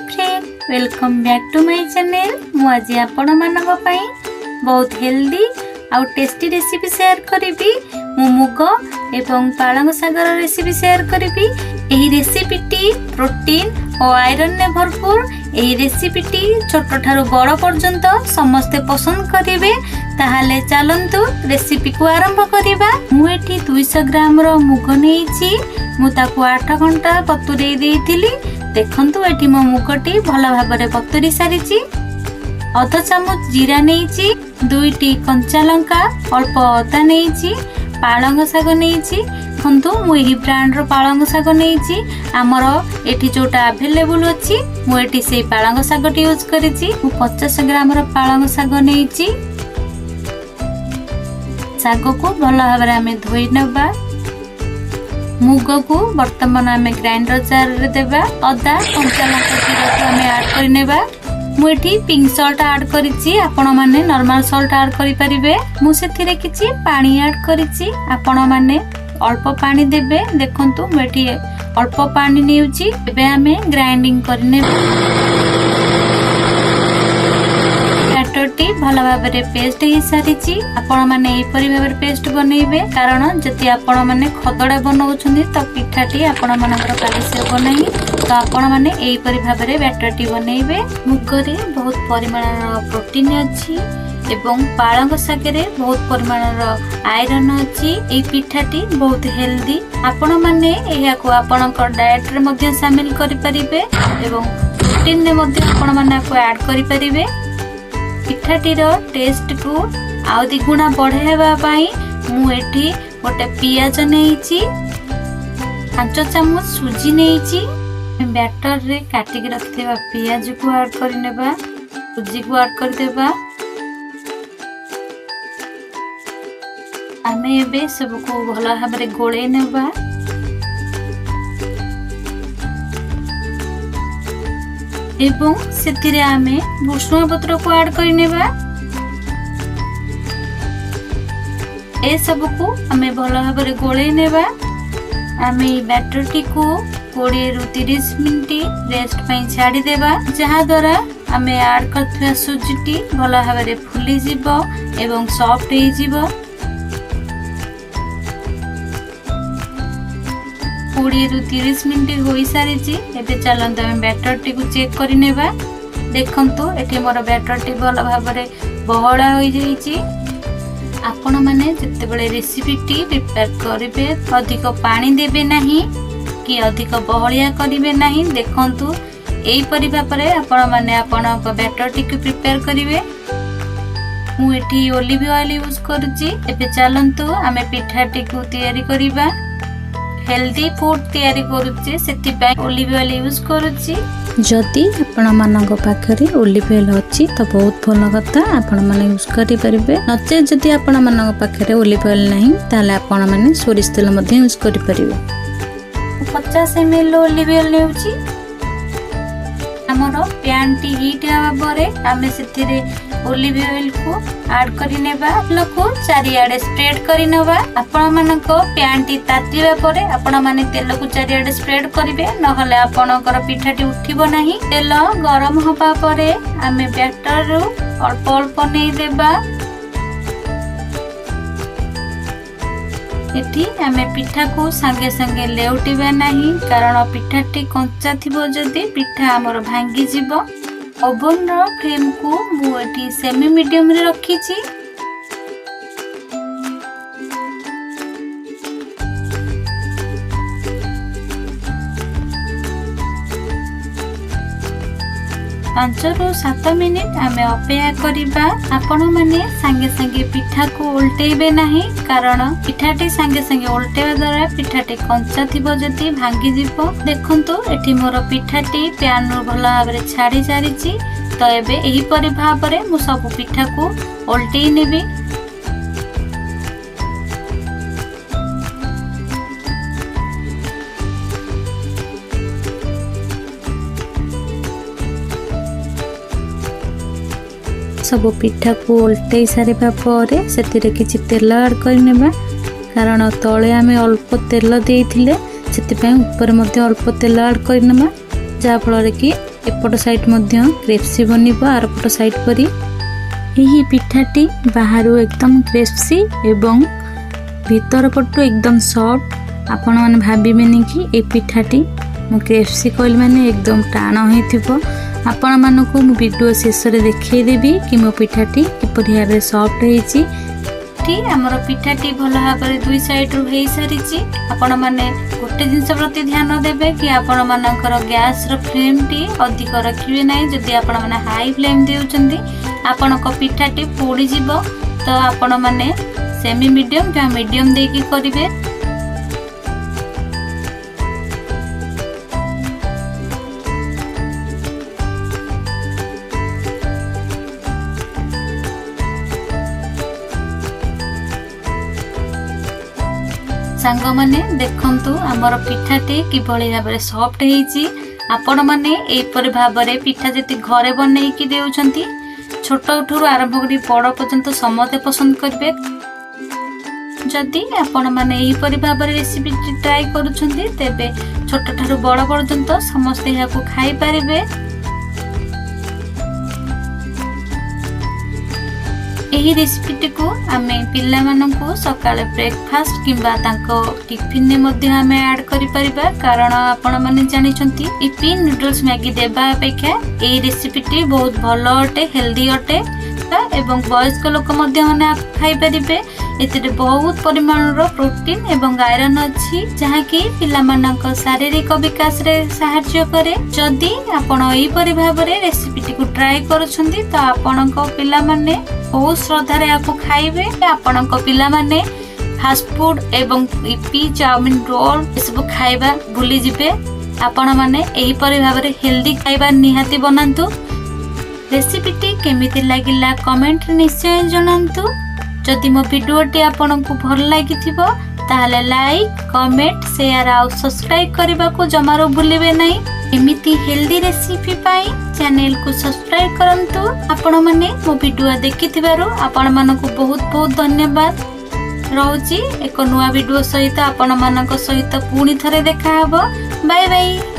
Friend welcome back to my channel. मु आज आपण मानक पई बहुत हेल्दी आउ टेस्टी रेसिपी शेयर करी। मु मुग एवं पालंग सागर रेसिपी शेयर करी। एही रेसिपीटी प्रोटीन और आयरन ने भरपूर। एही रेसिपीटी छोट ठारू बड़ पर्यंत समस्ते पसंद करिवे। ताहाले चलंतु रेसिपी को आरंभ करिबा। मु एठी 200 ग्राम रो मुग नेइछि। मु ताकू 8 घंटा बतुरेई देइथिली। देखंतु एठी मो मुगटी भल भाबरे बतुरी सारिछि। अध चामच जीरा नेइछि, 2टी कंचा लंका, अल्प अदा नेइछि, पालंग साग नेइछि। देखंतु मु एही ब्रांड रो पालंग साग नेइछि। हमर एठी जोटा अवेलेबल अछि मु एठी सेही पालंग सागटी यूज करिछि। मु 50 ग्राम रो पालंग साग नेइछि। साग को भल भाबरे हमें धोई नबा। मुग को वर्तमान आम ग्राइंडर जार रे देबा। अदा कंचा लंका जीरा को हमें ऐड कर नेबा। मु एठी पिंक सॉल्ट ऐड करिछि। आपण माने नॉर्मल सॉल्ट ऐड करि परिबे। मु सेथिरे किछि पानी ऐड करिछि। आपण माने अल्प पानी देबे। देखंतु मु एठी अल्प पानी नेउछि। एबे हमें ग्राइंडिंग कर नेबा। बैटरटी भल भाबरे पेस्ट हो सारी। आपण माने एही परि भाबरे पेस्ट बनैबे। कारण जति आपण माने खदडा बनाउछन्ती त पिठाटी आपण मानकर कालिसे हो नाही। तो आपण माने एही परि भाबरे बैटरटी बनैबे। मुगरे बहुत परिमाणर प्रोटीन अछि एवं पालंग सागरे बहुत परिमाणर आयरन अछि। एही पिठाटी बहुत हेल्दी। आपण माने एहा को आपणकर डाइट रे मध्ये शामिल करि परिबे एवं प्रोटीन ने मध्ये आपण माने को ऐड करि परिबे। पिठाटीर टेस्ट को आउ दिगुणा बढ़ाइबा पाई मु एठी गोटे पियाज नेइछि, 5 चामच सुजी नेइछि। बैटर रे काटी के रखिबा पियाज को ऐड कर नेबा, सुजी को ऐड कर देबा। आमे एबे सब को भला भाबरे गोळे नेबा। एवं सेतिरे आमे भुसुंगा पत्र को ऐड कर नेबा। ए सब को आमे भल भाबरे गोळे नेबा। आमे बैटरटी को 20 रु 30 मिनिट रेस्ट पई छाडी देबा। जहा द्वारा आमे ऐड करथुआ सुजीटी भल भाबरे फुली जिवो एवं सॉफ्ट हे जिवो। 20 रु 30 मिनिट होई सारिछि। एबे चलंत हम बैटरटी को चेक करि नेबा। देखंतु एठी मोर बैटरटी भल भाबरे बहळा होई जाईछि। आपण माने जते बेले रेसिपीटी प्रिपेयर करिवे अधिक पानी देबे नाही कि अधिक बहळिया करिवे नाही। देखंतु एई परि भाबरे आपण माने आपण बैटरटी को प्रिपेयर करिवे। मु एठी ओलिव ऑयल यूज करूछि। एबे चलंतु आमे पिठाटी को तयारी करिबा। हेल्दी फूड तयारी करूछि सेति पय ओलिव ऑयल यूज करूछि। जदि आपण मानक पाखरे ओलिव ऑयल अछि त बहुत भल कथा, आपण माने यूज करि परिबे। नचे जदि आपण मानक पाखरे ओलिव ऑयल नाही ताले आपण माने सोरिष तेल मध्ये यूज करि परिबे। 50 ml ओलिव ऑयल नेउछि। हमर पैन टी हीट आवा परे आमे सेथिरे ओलिव ऑयल को ऐड करि नेबा। लको चारियाडे स्प्रेड करि नेबा। आपण मानक पैन टी तातिबा परे आपण माने तेल को चारियाडे स्प्रेड करिवे, नहले आपणकर पिठाटी उठिबो नाही। तेल गरम होबा परे आमे बैटर रु अल्प अल्प नै देबा। एठी आमे पिठा को संगे संगे लेउटिबा नाही। कारण पिठाटी कंचा थिबो जदि पिठा हमर भांगी जिवो। ओवन रो फ्लेम को मु एठी सेमी मीडियम रे रखिछि। पांच रु 7 मिनिट आमे अपेक्षा करिबा। आपण माने संगे संगे पिठा को उल्टेबे नाही। कारण पिठाटी संगे संगे उल्टेबा द्वारा पिठाटी कंचा थिबो जति भांगी जिवो। देखंतु एठी मोर पिठाटी पैन रो भल भाबरे छाडी सारिछि। तो एबे एही परि भाबरे मु सब पिठा को उल्टेई नेबी। सब पिठा को उल्टे सारिबा परे सेतिरे किछि तेल ऐड कर नेबा। कारण तळे आमे अल्प तेल देइथिले सेति पय ऊपर मध्ये अल्प तेल ऐड कर नेबा। जा फल रे कि एपट साइड मध्य क्रिस्पी बनिबो आर पट साइड परी। यही पिठाटी बाहर एकदम क्रिस्पी एवं भीतर पटु एकदम सॉफ्ट। आपण माने भाबिबेनी कि ए पिठाटी मु क्रिस्पी कहली माने एकदम टाण होइथिबो। आपण मानकु मु वीडियो शेष रे देखै देबी कि मो पिठाटी किपरि भाबे सॉफ्ट हेछि। आमर पिठाटी भल भाव दुई साइड रू हो सारी। आपण मैंने गोटे जिनस प्रति ध्यान देवे कि आपण मानकर गैस रो फ्लेम टी अधिक रखिए ना। जदि आपण मैंने हाई फ्लेम देउचंदी आपण को पिठाटी पोड़ी जीवो। तो आपण मैंने सेमी मीडियम या मीडियम देकी करिवे। सांग माने देखंतु आमर पिठाटी किभली भाबरे सॉफ्ट हेछि। आपण माने एपरि भाबरे पिठा जति घरे बनै कि देउछंती छोट ठुरु आरंभ करी बड़ पर्यंत समते पसंद करबे। जदि आपण माने एपरि भाबरे रेसिपी ट्राई करूछंती तेबे छोट ठुरु बड़ पर्यंत समस्त याकु खाई पारिबे। एही रेसिपीटी को आमे पिल्ला माननकु सकाळे ब्रेकफास्ट किंबा तांको टिफिन ने मध्ये आमे ऐड करि परिबा। कारण आपण माने जानिछंती इपी नूडल्स मैगी देबा अपेक्षा एही रेसिपीटी बहुत भलो अटे, हेल्दी अटे एवं वयस्क लोक मध्ये माने खाई परिबे। एतिरे बहुत परिमाण रो प्रोटीन एवं आयरन अछि जहा कि पिल्ला मानक शारीरिक विकास रे सहायता करे। जदि आपण एही परि भाबरे रेसिपीटी को ट्राई करूछंती तो आपणको पिल्ला माने बहुत श्रद्धा रे आपको खाइबे। आपणको पिल्ला माने फास्ट फूड एवं इपी चाउमिन रोल सब खाइबा भूली जिबे। आपण माने एही परि भाबरे हेल्दी खाइबा निहाती बनांतु। रेसिपीटी केमिति लागिला कमेंट निश्चय जणांतु। जदि मो वीडियोटी आपनकु भल लागिथिबो ताहले लाइक कमेंट शेयर आ सब्सक्राइब करबा को जमारो भूलिबे नै। एमिति हेल्दी रेसिपी पाई चैनल को सब्सक्राइब करंतु। आपण माने मो वीडियो देखिथिबारो आपण मानकु बहुत बहुत धन्यवाद रहउची। एक नुवा वीडियो सहित आपण मानक सहित पुणी थरे देखा हबो। Bye bye.